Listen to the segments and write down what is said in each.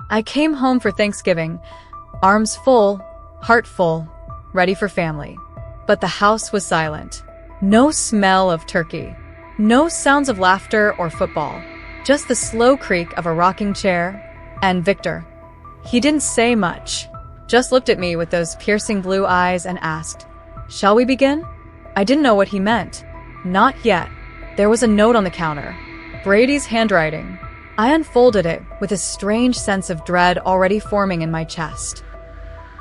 I came home for Thanksgiving, arms full, heart full, ready for family. But the house was silent. No smell of turkey. No sounds of laughter or football. Just the slow creak of a rocking chair. And Victor. He didn't say much. Just looked at me with those piercing blue eyes and asked, "Shall we begin?" I didn't know what he meant. Not yet. There was a note on the counter. Brady's handwriting. I unfolded it with a strange sense of dread already forming in my chest.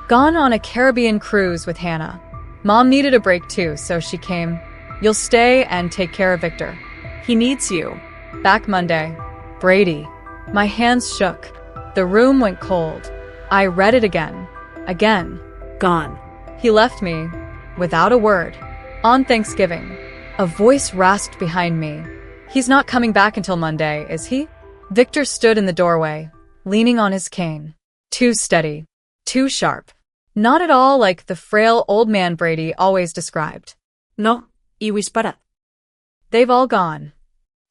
Gone on a Caribbean cruise with Hannah. Mom needed a break too, so she came. You'll stay and take care of Victor. He needs you. Back Monday. Brady. My hands shook. The room went cold. I read it again. Again. Gone. He left me, without a word. On Thanksgiving. A voice rasped behind me. He's not coming back until Monday, is he? Victor stood in the doorway, leaning on his cane. Too steady. Too sharp. Not at all like the frail old man Brady always described. No, iwis para. They've all gone.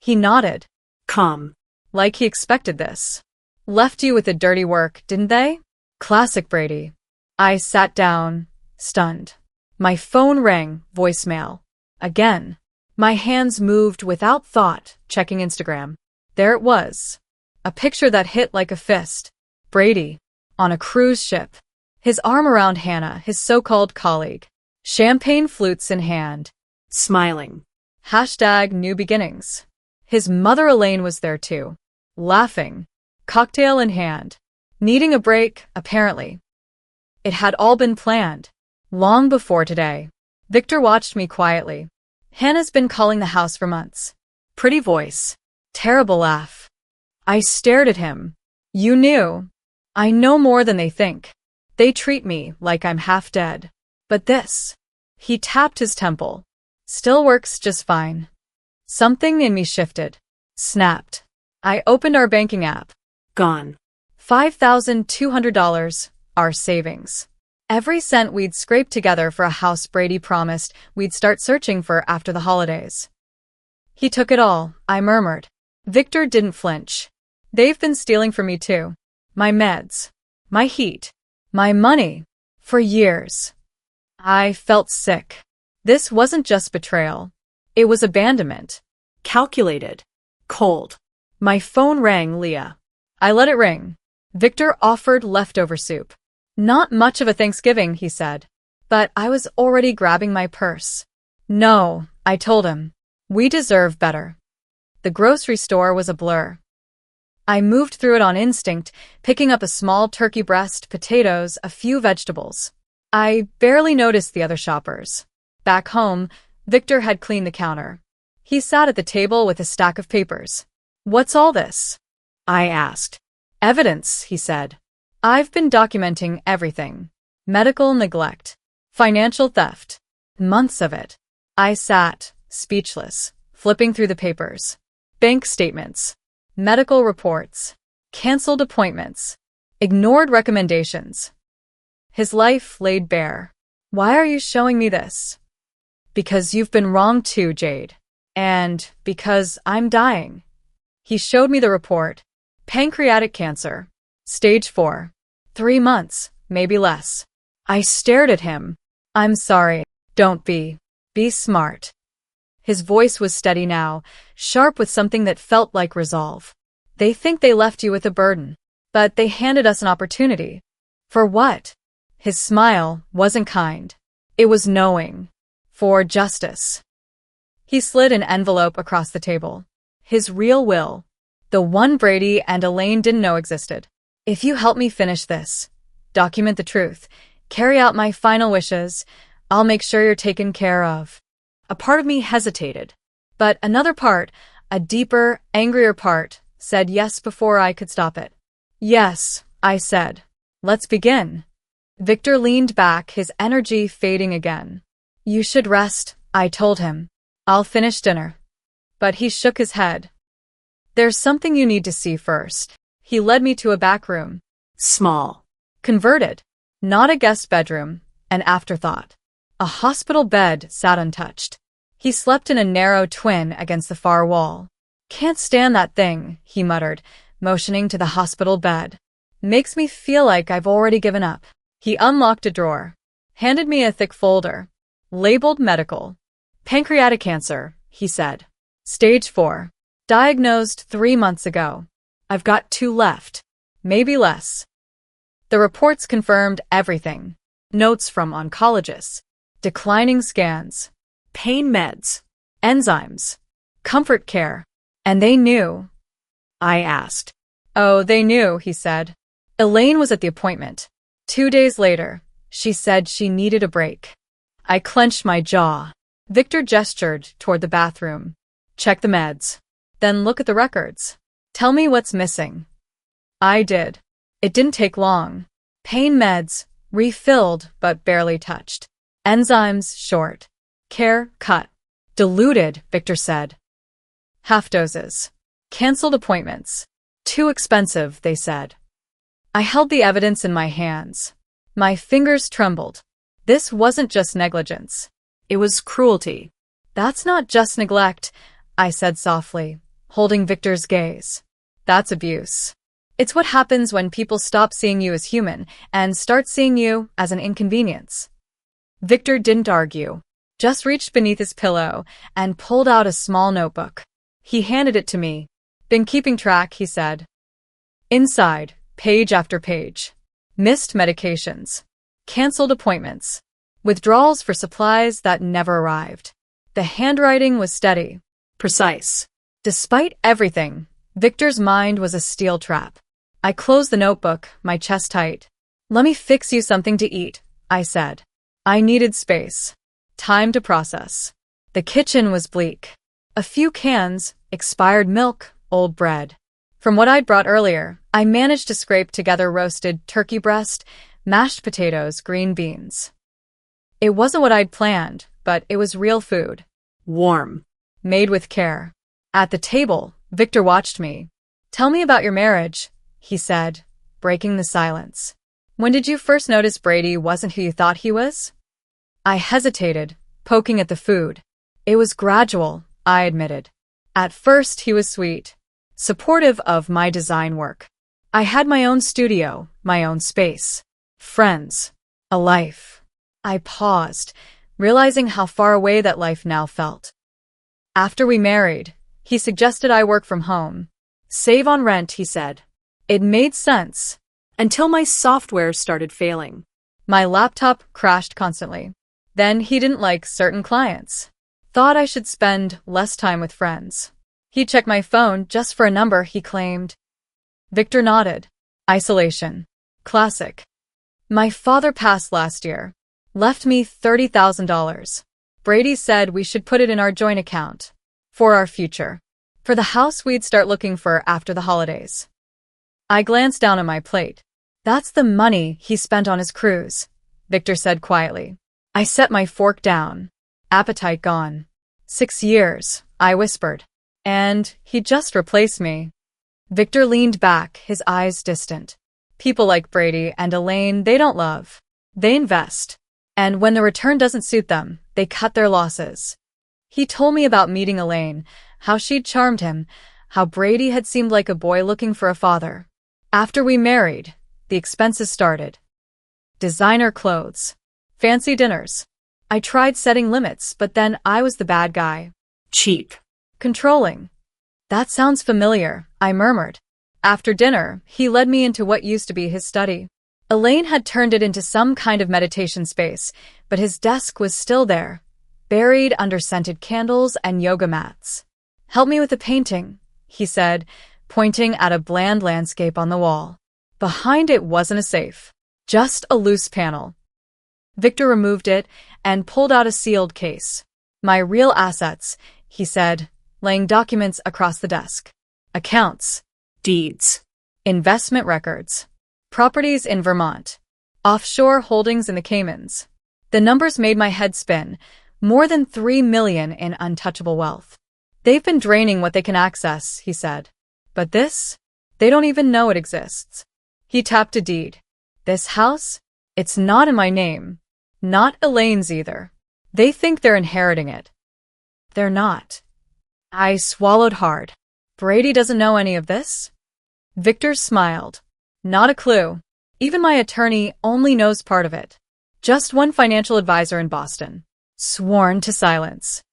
He nodded. Calm. Like he expected this. Left you with the dirty work, didn't they? Classic Brady. I sat down, stunned. My phone rang, voicemail. Again. My hands moved without thought, checking Instagram. There it was. A picture that hit like a fist. Brady. On a cruise ship. His arm around Hannah, his so-called colleague. Champagne flutes in hand. Smiling. Hashtag new beginnings. His mother Elaine was there too. Laughing. Cocktail in hand. Needing a break, apparently. It had all been planned. Long before today. Victor watched me quietly. Hannah's been calling the house for months. Pretty voice. Terrible laugh. I stared at him. You knew. I know more than they think. They treat me like I'm half dead. But this. He tapped his temple. Still works just fine. Something in me shifted. Snapped. I opened our banking app. Gone. $5,200, our savings. Every cent we'd scraped together for a house Brady promised we'd start searching for after the holidays. He took it all, I murmured. Victor didn't flinch. They've been stealing from me too. My meds. My heat. My money. For years. I felt sick. This wasn't just betrayal. It was abandonment. Calculated. Cold. My phone rang, Leah. I let it ring. Victor offered leftover soup. Not much of a Thanksgiving, he said. But I was already grabbing my purse. No, I told him. We deserve better. The grocery store was a blur. I moved through it on instinct, picking up a small turkey breast, potatoes, a few vegetables. I barely noticed the other shoppers. Back home, Victor had cleaned the counter. He sat at the table with a stack of papers. What's all this? I asked. Evidence, he said. I've been documenting everything. Medical neglect. Financial theft. Months of it. I sat, speechless, flipping through the papers. Bank statements. Medical reports. Canceled appointments. Ignored recommendations. His life laid bare. Why are you showing me this? Because you've been wrong too, Jade. And because I'm dying. He showed me the report. Pancreatic cancer. Stage 4. 3 months, maybe less. I stared at him. I'm sorry. Don't be. Be smart. His voice was steady now, sharp with something that felt like resolve. They think they left you with a burden, but they handed us an opportunity. For what? His smile wasn't kind. It was knowing. For justice. He slid an envelope across the table. His real will. The one Brady and Elaine didn't know existed. If you help me finish this, document the truth, carry out my final wishes, I'll make sure you're taken care of. A part of me hesitated, but another part, a deeper, angrier part, said yes before I could stop it. Yes, I said. Let's begin. Victor leaned back, his energy fading again. You should rest, I told him. I'll finish dinner. But he shook his head. There's something you need to see first. He led me to a back room. Small. Converted. Not a guest bedroom, an afterthought. A hospital bed sat untouched. He slept in a narrow twin against the far wall. Can't stand that thing, he muttered, motioning to the hospital bed. Makes me feel like I've already given up. He unlocked a drawer, handed me a thick folder, labeled medical. Pancreatic cancer, he said. Stage 4. Diagnosed 3 months ago. I've got 2 left. Maybe less. The reports confirmed everything. Notes from oncologists. Declining scans. Pain meds. Enzymes. Comfort care. And they knew. I asked. Oh, they knew, he said. Elaine was at the appointment. 2 days later, she said she needed a break. I clenched my jaw. Victor gestured toward the bathroom. Check the meds. Then look at the records. Tell me what's missing. I did. It didn't take long. Pain meds, refilled but barely touched. Enzymes, short. Care, cut. Diluted, Victor said. Half doses. Cancelled appointments. Too expensive, they said. I held the evidence in my hands. My fingers trembled. This wasn't just negligence. It was cruelty. That's not just neglect, I said softly, holding Victor's gaze. That's abuse. It's what happens when people stop seeing you as human and start seeing you as an inconvenience. Victor didn't argue, just reached beneath his pillow and pulled out a small notebook. He handed it to me. Been keeping track, he said. Inside, page after page. Missed medications. Cancelled appointments. Withdrawals for supplies that never arrived. The handwriting was steady. Precise. Despite everything, Victor's mind was a steel trap. I closed the notebook, my chest tight. Let me fix you something to eat, I said. I needed space. Time to process. The kitchen was bleak. A few cans, expired milk, old bread. From what I'd brought earlier, I managed to scrape together roasted turkey breast, mashed potatoes, green beans. It wasn't what I'd planned, but it was real food. Warm. Made with care. At the table, Victor watched me. Tell me about your marriage, he said, breaking the silence. When did you first notice Brady wasn't who you thought he was? I hesitated, poking at the food. It was gradual, I admitted. At first, he was sweet, supportive of my design work. I had my own studio, my own space, friends, a life. I paused, realizing how far away that life now felt. After we married, he suggested I work from home. Save on rent, he said. It made sense. Until my software started failing. My laptop crashed constantly. Then he didn't like certain clients. Thought I should spend less time with friends. He checked my phone just for a number, he claimed. Victor nodded. Isolation. Classic. My father passed last year. Left me $30,000. Brady said we should put it in our joint account. For our future. For the house we'd start looking for after the holidays. I glanced down at my plate. That's the money he spent on his cruise, Victor said quietly. I set my fork down. Appetite gone. 6 years, I whispered. And he just replaced me. Victor leaned back, his eyes distant. People like Brady and Elaine, they don't love. They invest. And when the return doesn't suit them, they cut their losses. He told me about meeting Elaine, how she'd charmed him, how Brady had seemed like a boy looking for a father. After we married, the expenses started. Designer clothes. Fancy dinners. I tried setting limits, but then I was the bad guy. Cheap. Controlling. That sounds familiar, I murmured. After dinner, he led me into what used to be his study. Elaine had turned it into some kind of meditation space, but his desk was still there, buried under scented candles and yoga mats. Help me with the painting, he said, pointing at a bland landscape on the wall. Behind it wasn't a safe, just a loose panel. Victor removed it and pulled out a sealed case. My real assets, he said, laying documents across the desk. Accounts. Deeds. Investment records. Properties in Vermont. Offshore holdings in the Caymans. The numbers made my head spin. More than $3 million in untouchable wealth. They've been draining what they can access, he said. But this? They don't even know it exists. He tapped a deed. This house? It's not in my name. Not Elaine's either. They think they're inheriting it. They're not. I swallowed hard. Brady doesn't know any of this? Victor smiled. Not a clue. Even my attorney only knows part of it. Just one financial advisor in Boston. Sworn to silence.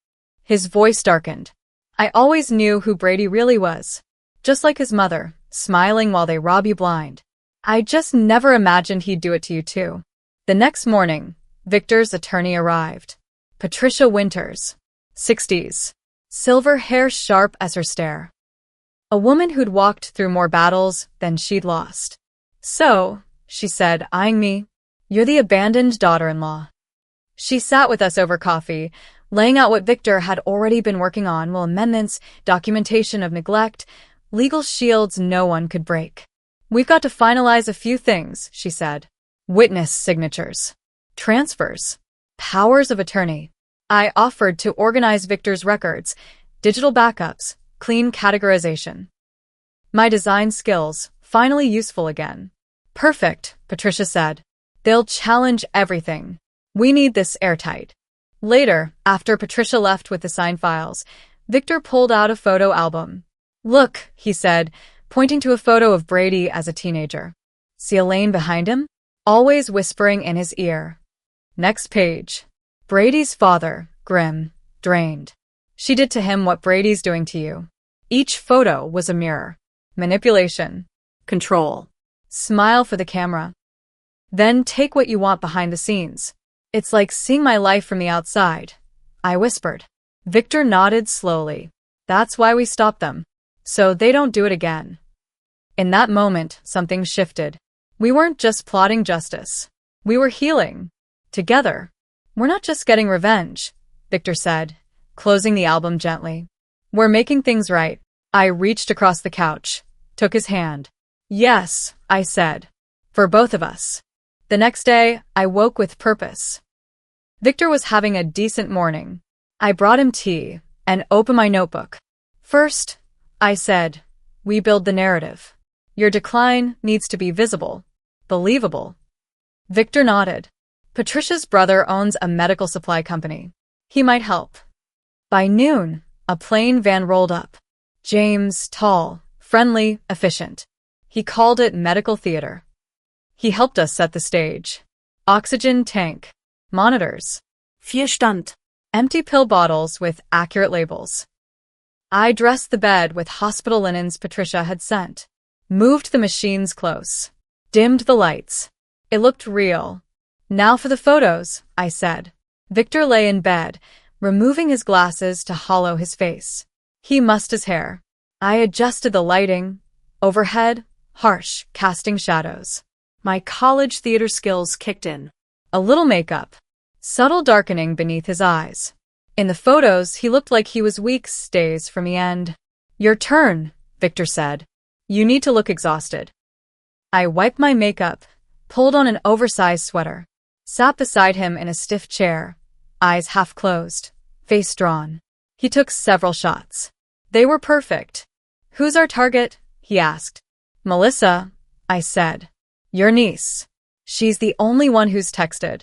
His voice darkened. I always knew who Brady really was. Just like his mother, smiling while they rob you blind. I just never imagined he'd do it to you too. The next morning, Victor's attorney arrived. Patricia Winters. 60s. Silver hair sharp as her stare. A woman who'd walked through more battles than she'd lost. So, she said, eyeing me, you're the abandoned daughter-in-law. She sat with us over coffee, laying out what Victor had already been working on, will amendments, documentation of neglect, legal shields no one could break. We've got to finalize a few things, she said. Witness signatures. Transfers. Powers of attorney. I offered to organize Victor's records, digital backups, clean categorization. My design skills, finally useful again. Perfect, Patricia said. They'll challenge everything. We need this airtight. Later, after Patricia left with the signed files, Victor pulled out a photo album. Look, he said, pointing to a photo of Brady as a teenager. See Elaine behind him? Always whispering in his ear. Next page. Brady's father, grim, drained. She did to him what Brady's doing to you. Each photo was a mirror. Manipulation. Control. Smile for the camera. Then take what you want behind the scenes. It's like seeing my life from the outside, I whispered. Victor nodded slowly. That's why we stopped them. So they don't do it again. In that moment, something shifted. We weren't just plotting justice. We were healing. Together. We're not just getting revenge, Victor said, closing the album gently. We're making things right. I reached across the couch, took his hand. Yes, I said. For both of us. The next day, I woke with purpose. Victor was having a decent morning. I brought him tea and opened my notebook. First, I said, we build the narrative. Your decline needs to be visible, believable. Victor nodded. Patricia's brother owns a medical supply company. He might help. By noon, a plain van rolled up. James, tall, friendly, efficient. He called it medical theater. He helped us set the stage. Oxygen tank. Monitors. Vierstand. Empty pill bottles with accurate labels. I dressed the bed with hospital linens Patricia had sent. Moved the machines close. Dimmed the lights. It looked real. Now for the photos, I said. Victor lay in bed, removing his glasses to hollow his face. He mussed his hair. I adjusted the lighting. Overhead, harsh, casting shadows. My college theater skills kicked in. A little makeup. Subtle darkening beneath his eyes. In the photos, he looked like he was weeks, days from the end. Your turn, Victor said. You need to look exhausted. I wiped my makeup, pulled on an oversized sweater, sat beside him in a stiff chair, eyes half closed, face drawn. He took several shots. They were perfect. Who's our target? He asked. Melissa, I said. Your niece. She's the only one who's texted.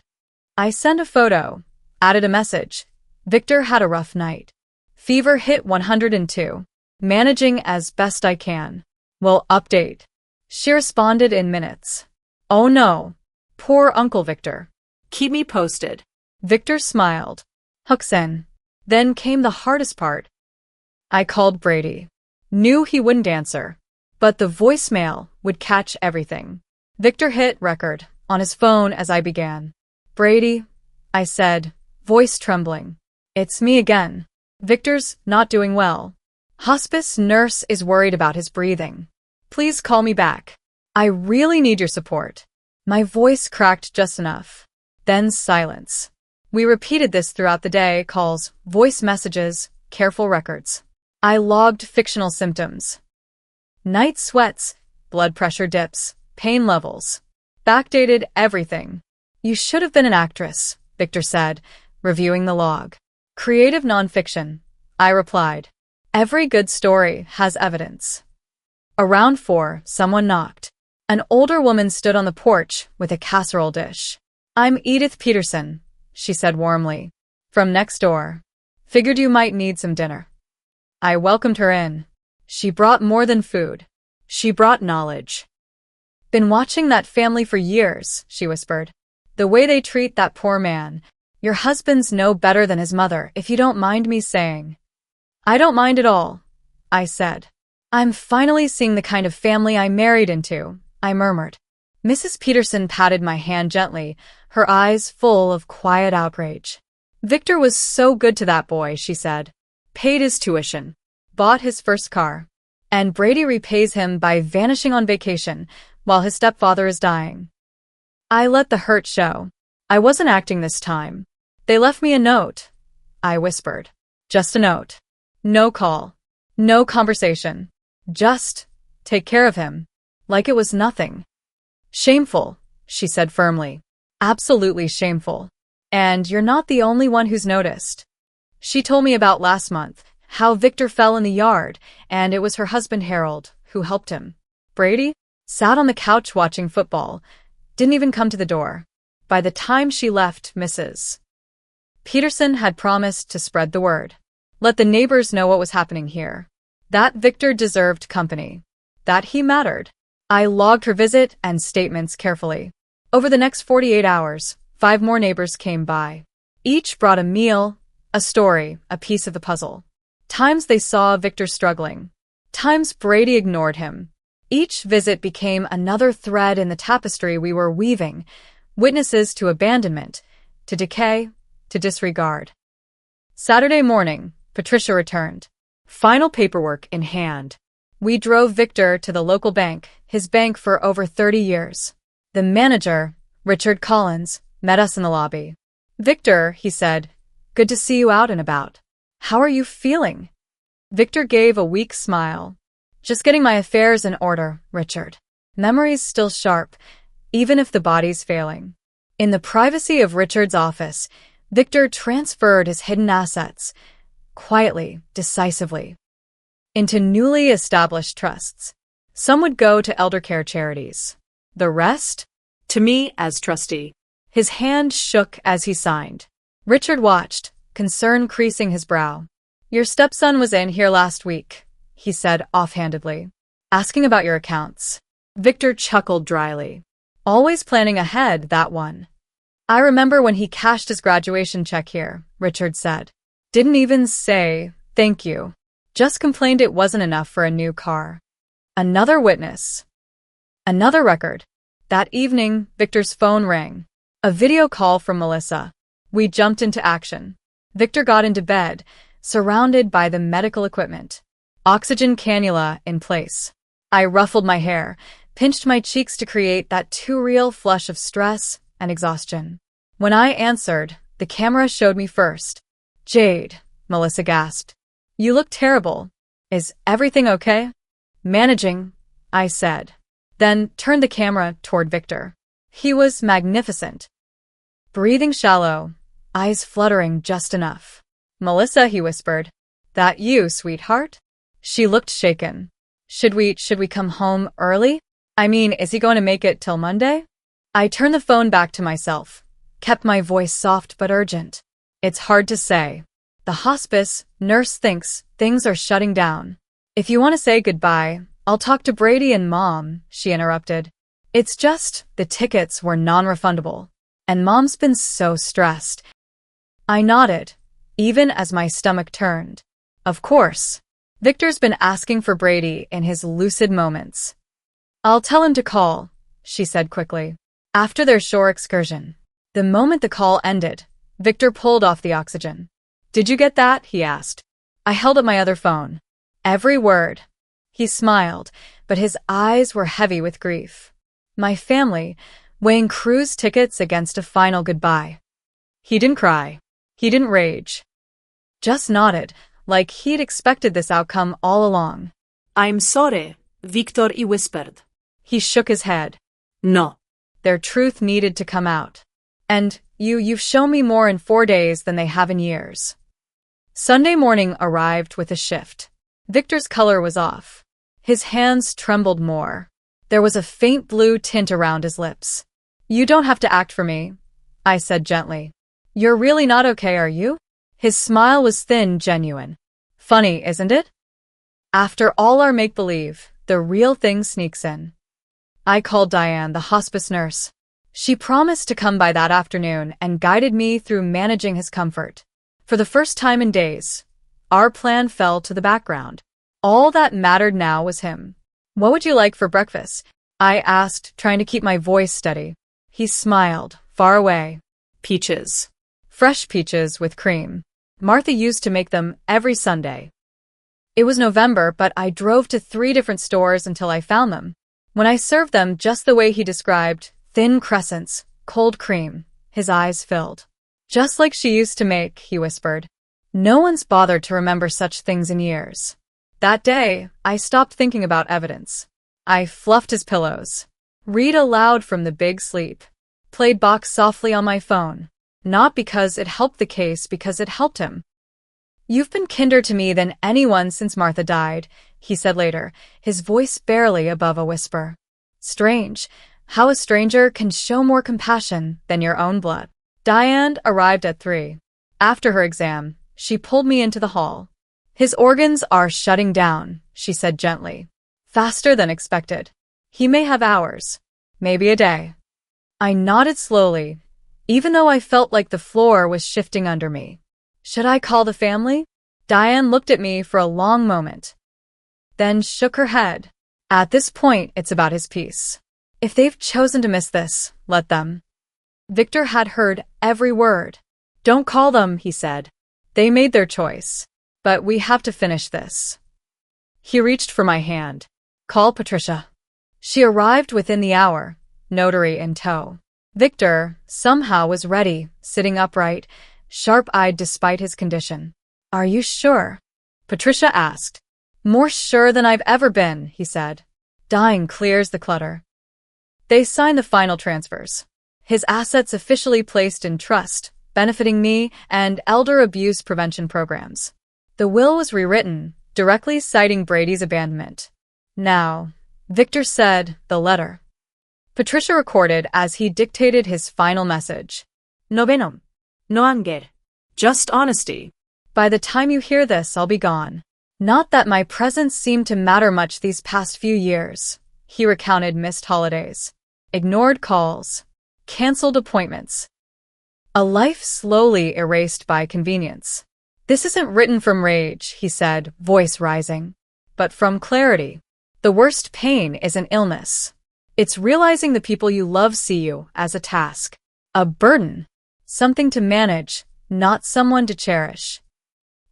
I sent a photo, added a message. Victor had a rough night. Fever hit 102. Managing as best I can. Will update. She responded in minutes. Oh no. Poor Uncle Victor. Keep me posted. Victor smiled. Hooks in. Then came the hardest part. I called Brady. Knew he wouldn't answer. But the voicemail would catch everything. Victor hit record on his phone as I began. Brady, I said, voice trembling. It's me again. Victor's not doing well. Hospice nurse is worried about his breathing. Please call me back. I really need your support. My voice cracked just enough. Then silence. We repeated this throughout the day, calls, voice messages, careful records. I logged fictional symptoms. Night sweats, blood pressure dips, pain levels. Backdated everything. You should have been an actress, Victor said, reviewing the log. Creative nonfiction, I replied. Every good story has evidence. Around 4, someone knocked. An older woman stood on the porch with a casserole dish. I'm Edith Peterson, she said warmly. From next door. Figured you might need some dinner. I welcomed her in. She brought more than food. She brought knowledge. Been watching that family for years, she whispered. The way they treat that poor man. Your husband's no better than his mother, if you don't mind me saying. I don't mind at all, I said. I'm finally seeing the kind of family I married into, I murmured. Mrs. Peterson patted my hand gently, her eyes full of quiet outrage. Victor was so good to that boy, she said. Paid his tuition. Bought his first car. And Brady repays him by vanishing on vacation while his stepfather is dying. I let the hurt show. I wasn't acting this time. They left me a note, I whispered. Just a note. No call. No conversation. Just take care of him. Like it was nothing. Shameful, she said firmly. Absolutely shameful. And you're not the only one who's noticed. She told me about last month, how Victor fell in the yard, and it was her husband Harold who helped him. Brady sat on the couch watching football, didn't even come to the door. By the time she left, Mrs. Peterson had promised to spread the word. Let the neighbors know what was happening here. That Victor deserved company. That he mattered. I logged her visit and statements carefully. Over the next 48 hours, 5 more neighbors came by. Each brought a meal, a story, a piece of the puzzle. Times they saw Victor struggling. Times Brady ignored him. Each visit became another thread in the tapestry we were weaving, witnesses to abandonment, to decay, to disregard. Saturday morning, Patricia returned. Final paperwork in hand. We drove Victor to the local bank, his bank for over 30 years. The manager, Richard Collins, met us in the lobby. Victor, he said, good to see you out and about. How are you feeling? Victor gave a weak smile. Just getting my affairs in order, Richard. Memory's still sharp, even if the body's failing. In the privacy of Richard's office, Victor transferred his hidden assets, quietly, decisively, into newly established trusts. Some would go to elder care charities. The rest? To me as trustee. His hand shook as he signed. Richard watched, concern creasing his brow. Your stepson was in here last week, he said offhandedly, asking about your accounts. Victor chuckled dryly. Always planning ahead, that one. I remember when he cashed his graduation check here, Richard said. Didn't even say, thank you. Just complained it wasn't enough for a new car. Another witness. Another record. That evening, Victor's phone rang. A video call from Melissa. We jumped into action. Victor got into bed, surrounded by the medical equipment. Oxygen cannula in place. I ruffled my hair, pinched my cheeks to create that too real flush of stress and exhaustion. When I answered, the camera showed me first. Jade, Melissa gasped. You look terrible. Is everything okay? Managing, I said. Then turned the camera toward Victor. He was magnificent. Breathing shallow, eyes fluttering just enough. Melissa, he whispered. That you, sweetheart? She looked shaken. Should we come home early? I mean, is he going to make it till Monday? I turned the phone back to myself, kept my voice soft but urgent. It's hard to say. The hospice nurse thinks things are shutting down. If you want to say goodbye, I'll talk to Brady and Mom, she interrupted. It's just the tickets were non-refundable, and Mom's been so stressed. I nodded, even as my stomach turned. Of course. Victor's been asking for Brady in his lucid moments. I'll tell him to call, she said quickly, after their shore excursion. The moment the call ended, Victor pulled off the oxygen. Did you get that? He asked. I held up my other phone. Every word. He smiled, but his eyes were heavy with grief. My family, weighing cruise tickets against a final goodbye. He didn't cry. He didn't rage. Just nodded, like he'd expected this outcome all along. I'm sorry, Victor, he whispered. He shook his head. No. Their truth needed to come out. And you've shown me more in 4 days than they have in years. Sunday morning arrived with a shift. Victor's color was off. His hands trembled more. There was a faint blue tint around his lips. You don't have to act for me, I said gently. You're really not okay, are you? His smile was thin, genuine. Funny, isn't it? After all our make-believe, the real thing sneaks in. I called Diane, the hospice nurse. She promised to come by that afternoon and guided me through managing his comfort. For the first time in days, our plan fell to the background. All that mattered now was him. "What would you like for breakfast?" I asked, trying to keep my voice steady. He smiled, far away. Peaches. Fresh peaches with cream. Martha used to make them every Sunday. It was November, but I drove to 3 different stores until I found them. When I served them just the way he described, thin crescents, cold cream, his eyes filled. "Just like she used to make," he whispered. "No one's bothered to remember such things in years." That day, I stopped thinking about evidence. I fluffed his pillows, read aloud from the big sleep, played box softly on my phone. Not because it helped the case, because it helped him. "You've been kinder to me than anyone since Martha died," he said later, his voice barely above a whisper. Strange, how a stranger can show more compassion than your own blood. Diane arrived at 3. After her exam, she pulled me into the hall. "His organs are shutting down," she said gently. "Faster than expected. He may have hours, maybe a day." I nodded slowly, even though I felt like the floor was shifting under me. "Should I call the family?" Diane looked at me for a long moment, then shook her head. "At this point, it's about his peace. If they've chosen to miss this, let them." Victor had heard every word. "Don't call them," he said. "They made their choice. But we have to finish this." He reached for my hand. "Call Patricia." She arrived within the hour, notary in tow. Victor, somehow, was ready, sitting upright, sharp-eyed despite his condition. "Are you sure?" Patricia asked. "More sure than I've ever been," he said. "Dying clears the clutter." They signed the final transfers. His assets officially placed in trust, benefiting me and elder abuse prevention programs. The will was rewritten, directly citing Brady's abandonment. "Now," Victor said, "the letter." Patricia recorded as he dictated his final message. "No venom. No anger. Just honesty. "By the time you hear this, I'll be gone. Not that my presence seemed to matter much these past few years." He recounted missed holidays, ignored calls, canceled appointments. A life slowly erased by convenience. "This isn't written from rage," he said, voice rising, "but from clarity. The worst pain isn't illness. It's realizing the people you love see you as a task, a burden, something to manage, not someone to cherish."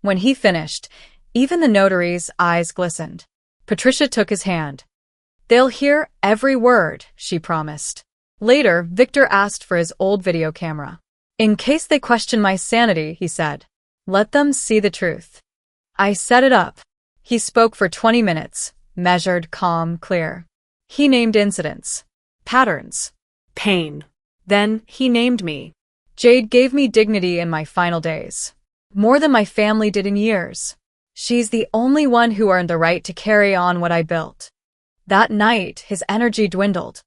When he finished, even the notary's eyes glistened. Patricia took his hand. "They'll hear every word," she promised. Later, Victor asked for his old video camera. "In case they question my sanity," he said. "Let them see the truth." I set it up. He spoke for 20 minutes, measured, calm, clear. He named incidents, patterns, Pain. Then he named me. Jade gave me dignity in my final days. More than my family did in years. She's the only one who earned the right to carry on what I built. That night, his energy dwindled.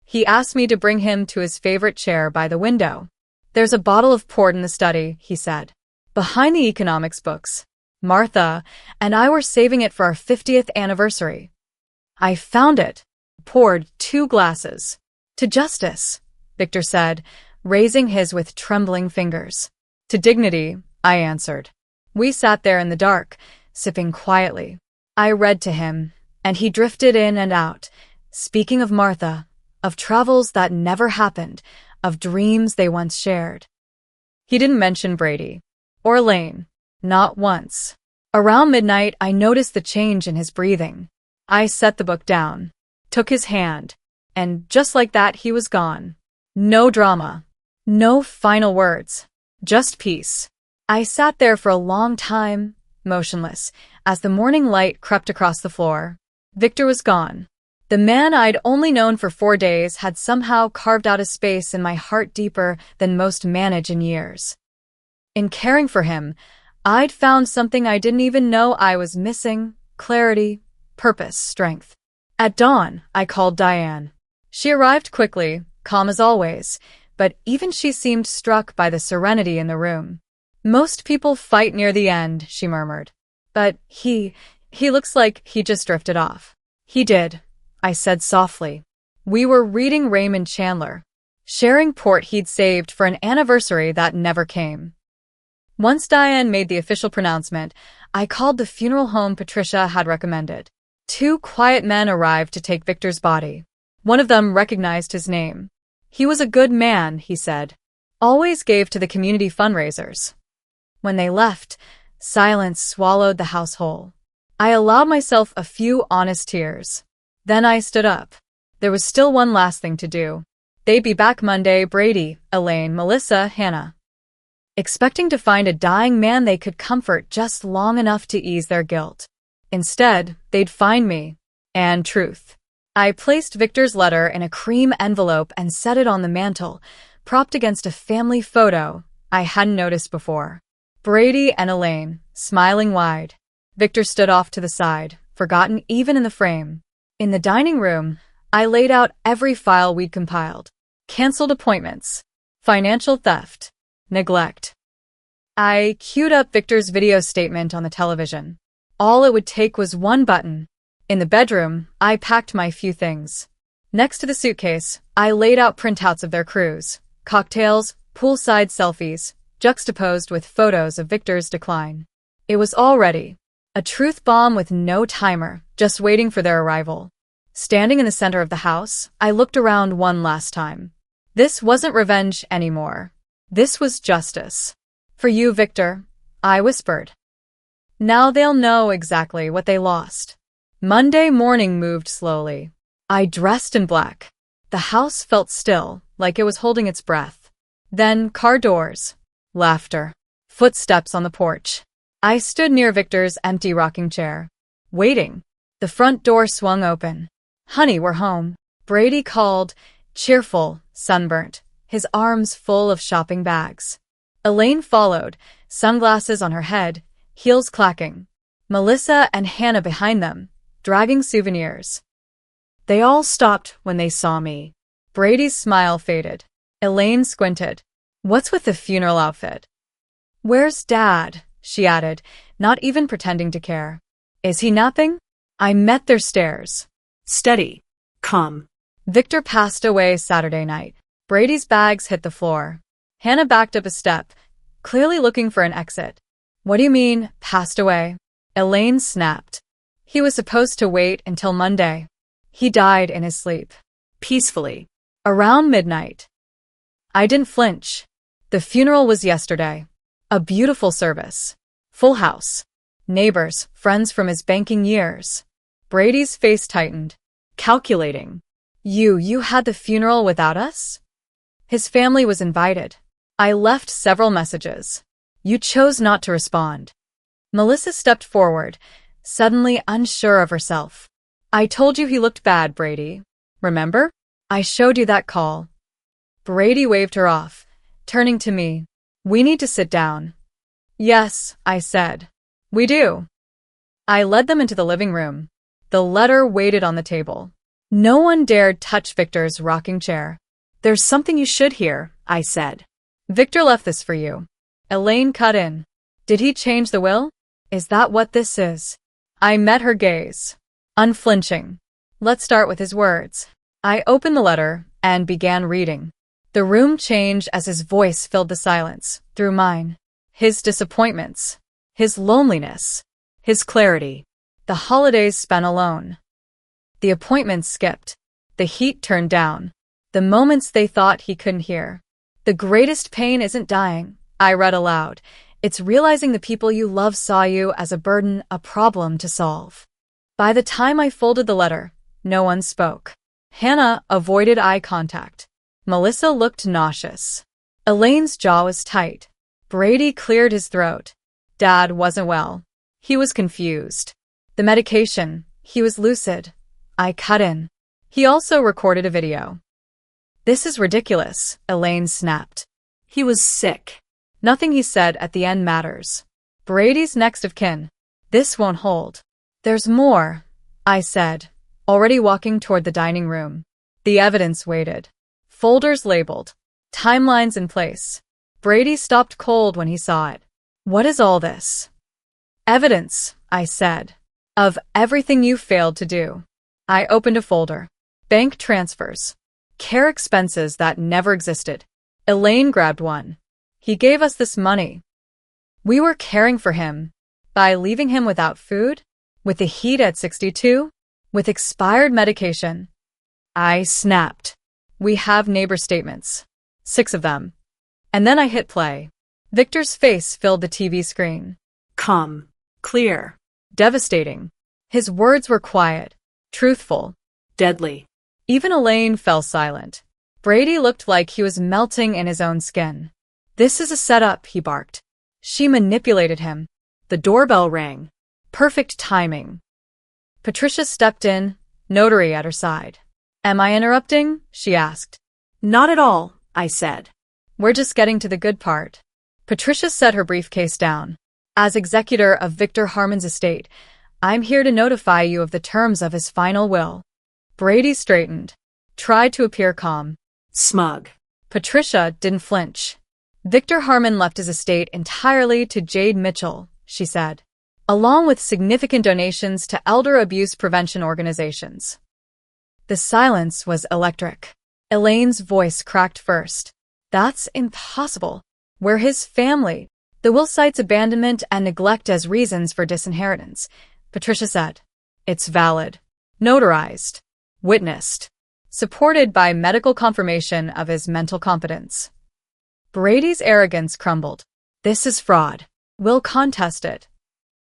He asked me to bring him to his favorite chair by the window. "There's a bottle of port in the study," he said. "Behind the economics books. Martha and I were saving it for our 50th anniversary." I found it, poured 2 glasses. "To justice," Victor said, raising his with trembling fingers. "To dignity," I answered. We sat there in the dark, sipping quietly. I read to him, and he drifted in and out, speaking of Martha, of travels that never happened, of dreams they once shared. He didn't mention Brady or Elaine, not once. Around midnight, I noticed the change in his breathing. I set the book down, took his hand, and just like that, he was gone. No drama, no final words, just peace. I sat there for a long time, motionless, as the morning light crept across the floor. Victor was gone. The man I'd only known for 4 days had somehow carved out a space in my heart deeper than most manage in years. In caring for him, I'd found something I didn't even know I was missing: clarity, purpose, strength. At dawn, I called Diane. She arrived quickly, calm as always, but even she seemed struck by the serenity in the room. "Most people fight near the end," she murmured. "But he looks like he just drifted off." "He did," I said softly. We were reading Raymond Chandler, sharing port he'd saved for an anniversary that never came. Once Diane made the official pronouncement, I called the funeral home Patricia had recommended. 2 quiet men arrived to take Victor's body. One of them recognized his name. He was a good man, he said. Always gave to the community fundraisers. When they left, silence swallowed the house whole. I allowed myself a few honest tears. Then I stood up. There was still one last thing to do. They'd be back Monday, Brady, Elaine, Melissa, Hannah. Expecting to find a dying man they could comfort just long enough to ease their guilt. Instead, they'd find me. And truth. I placed Victor's letter in a cream envelope and set it on the mantel, propped against a family photo I hadn't noticed before. Brady and Elaine, smiling wide. Victor stood off to the side, forgotten even in the frame. In the dining room, I laid out every file we'd compiled. Cancelled appointments. Financial theft. Neglect. I queued up Victor's video statement on the television. All it would take was one button. In the bedroom, I packed my few things. Next to the suitcase, I laid out printouts of their cruise, cocktails, poolside selfies, juxtaposed with photos of Victor's decline. It was all ready. A truth bomb with no timer, just waiting for their arrival. Standing in the center of the house, I looked around one last time. This wasn't revenge anymore. This was justice. For you, Victor, I whispered. Now they'll know exactly what they lost. Monday morning moved slowly. I dressed in black. The house felt still, like it was holding its breath. Then car doors. Laughter. Footsteps on the porch. I stood near Victor's empty rocking chair. Waiting. The front door swung open. Honey, we're home. Brady called, cheerful, sunburnt, his arms full of shopping bags. Elaine followed, sunglasses on her head, heels clacking. Melissa and Hannah behind them, dragging souvenirs. They all stopped when they saw me. Brady's smile faded. Elaine squinted. What's with the funeral outfit? Where's Dad? She added, not even pretending to care. Is he napping? I met their stares. Steady. Calm. Victor passed away Saturday night. Brady's bags hit the floor. Hannah backed up a step, clearly looking for an exit. What do you mean, passed away? Elaine snapped. He was supposed to wait until Monday. He died in his sleep. Peacefully. Around midnight. I didn't flinch. The funeral was yesterday. A beautiful service. Full house. Neighbors, friends from his banking years. Brady's face tightened. Calculating. You had the funeral without us? His family was invited. I left several messages. You chose not to respond. Melissa stepped forward, suddenly unsure of herself. I told you he looked bad, Brady. Remember? I showed you that call. Brady waved her off, turning to me. We need to sit down. Yes, I said. We do. I led them into the living room. The letter waited on the table. No one dared touch Victor's rocking chair. There's something you should hear, I said. Victor left this for you. Elaine cut in. Did he change the will? Is that what this is? I met her gaze. Unflinching. Let's start with his words. I opened the letter and began reading. The room changed as his voice filled the silence, through mine. His disappointments. His loneliness. His clarity. The holidays spent alone. The appointments skipped. The heat turned down. The moments they thought he couldn't hear. The greatest pain isn't dying, I read aloud. It's realizing the people you love saw you as a burden, a problem to solve. By the time I folded the letter, no one spoke. Hannah avoided eye contact. Melissa looked nauseous. Elaine's jaw was tight. Brady cleared his throat. Dad wasn't well. He was confused. The medication, he was lucid. I cut in. He also recorded a video. This is ridiculous, Elaine snapped. He was sick. Nothing he said at the end matters. Brady's next of kin. This won't hold. There's more, I said, already walking toward the dining room. The evidence waited. Folders labeled. Timelines in place. Brady stopped cold when he saw it. What is all this? Evidence, I said, of everything you failed to do. I opened a folder. bank transfers, care expenses that never existed. Elaine grabbed one. He gave us this money. We were caring for him. By leaving him without food? With the heat at 62? With expired medication? I snapped. We have neighbor statements. 6 of them. And then I hit play. Victor's face filled the TV screen. Calm. Clear. Devastating. His words were quiet, truthful, Deadly. even Elaine fell silent. Brady looked like he was melting in his own skin. This is a setup, he barked. She manipulated him. The doorbell rang. Perfect timing. Patricia stepped in, notary at her side. Am I interrupting? She asked. Not at all, I said. We're just getting to the good part. Patricia set her briefcase down. As executor of Victor Harmon's estate, I'm here to notify you of the terms of his final will. Brady straightened, tried to appear calm. Smug. Patricia didn't flinch. Victor Harmon left his estate entirely to Jade Mitchell, she said, along with significant donations to elder abuse prevention organizations. The silence was electric. Elaine's voice cracked first. That's impossible. We're his family. The will cites abandonment and neglect as reasons for disinheritance. Patricia said. It's valid. Notarized. Witnessed. Supported by medical confirmation of his mental competence. Brady's arrogance crumbled. This is fraud. We'll contest it.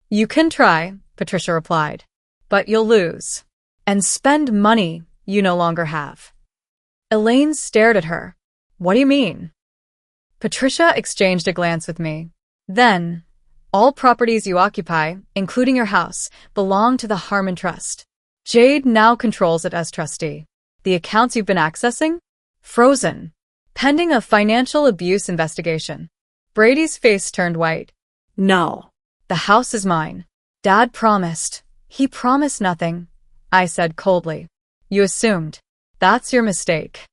You can try, Patricia replied. But you'll lose. And spend money you no longer have. Elaine stared at her. What do you mean? Patricia exchanged a glance with me. Then, all properties you occupy, including your house, belong to the Harmon Trust. Jade now controls it as trustee. The accounts you've been accessing? Frozen. Pending a financial abuse investigation. Brady's face turned white. No. The house is mine. Dad promised. He promised nothing, I said coldly. You assumed. That's your mistake.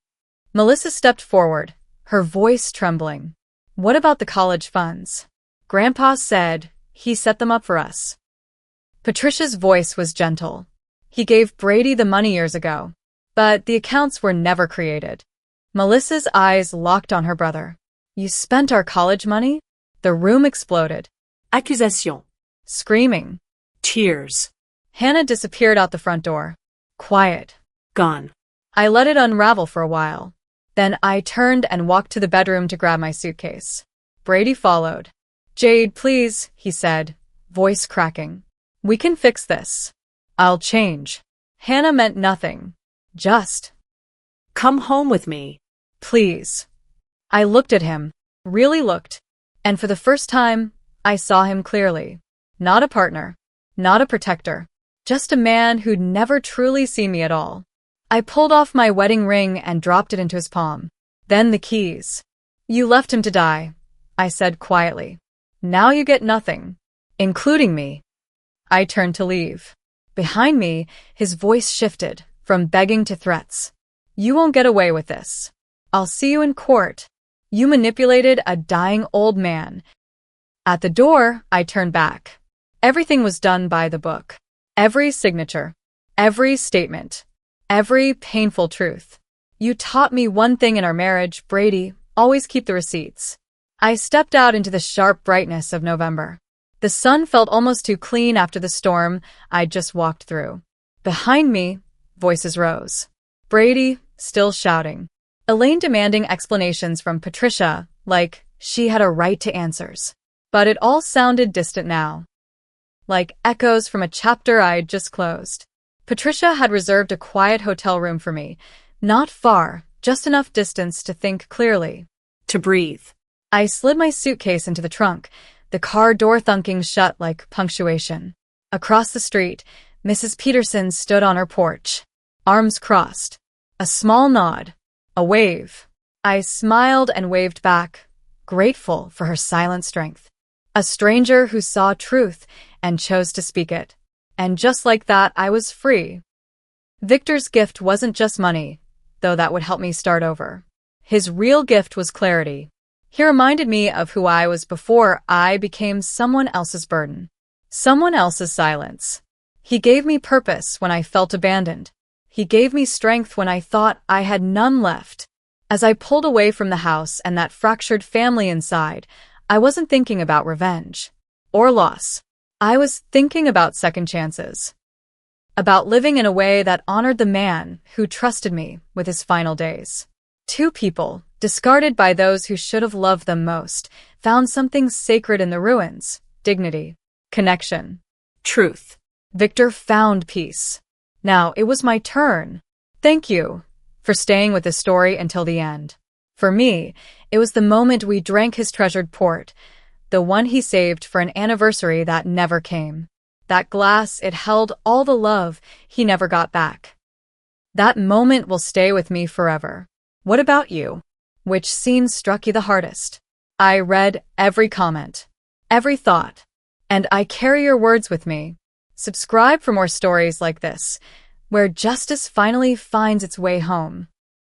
Melissa stepped forward, her voice trembling. What about the college funds? Grandpa said he set them up for us. Patricia's voice was gentle. He gave Brady the money years ago, but the accounts were never created. Melissa's eyes locked on her brother. You spent our college money? The room exploded. Accusation. Screaming. Tears. Hannah disappeared out the front door. Quiet. Gone. I let it unravel for a while. Then I turned and walked to the bedroom to grab my suitcase. Brady followed. Jade, please, he said, voice cracking. We can fix this. I'll change. Hannah meant nothing. Just. Come home with me. Please. I looked at him, really looked, and for the first time, I saw him clearly. Not a partner, not a protector, just a man who'd never truly seen me at all. I pulled off my wedding ring and dropped it into his palm. Then the keys. You left him to die, I said quietly. Now you get nothing, including me. I turned to leave. Behind me, his voice shifted from begging to threats. You won't get away with this. I'll see you in court. You manipulated a dying old man. At the door, I turned back. Everything was done by the book. Every signature, every statement, every painful truth. You taught me one thing in our marriage, Brady, always keep the receipts. I stepped out into the sharp brightness of November. The sun felt almost too clean after the storm I'd just walked through. Behind me, voices rose. Brady, still shouting. Elaine demanding explanations from Patricia, like she had a right to answers. But it all sounded distant now. Like echoes from a chapter I'd just closed. Patricia had reserved a quiet hotel room for me. Not far, just enough distance to think clearly. To breathe. I slid my suitcase into the trunk, the car door thunking shut like punctuation. Across the street, Mrs. Peterson stood on her porch. Arms crossed. A small nod. A wave. I smiled and waved back, grateful for her silent strength. A stranger who saw truth and chose to speak it. And just like that, I was free. Victor's gift wasn't just money, though that would help me start over. His real gift was clarity. He reminded me of who I was before I became someone else's burden. Someone else's silence. He gave me purpose when I felt abandoned. He gave me strength when I thought I had none left. As I pulled away from the house and that fractured family inside, I wasn't thinking about revenge or loss. I was thinking about second chances, about living in a way that honored the man who trusted me with his final days. Two people, discarded by those who should have loved them most, found something sacred in the ruins: dignity, connection, truth. Victor found peace. Now it was my turn. Thank you for staying with the story until the end. For me, it was the moment we drank his treasured port, the one he saved for an anniversary that never came. That glass, it held all the love he never got back. That moment will stay with me forever. What about you? Which scene struck you the hardest? I read every comment, every thought, and I carry your words with me. Subscribe for more stories like this, where justice finally finds its way home.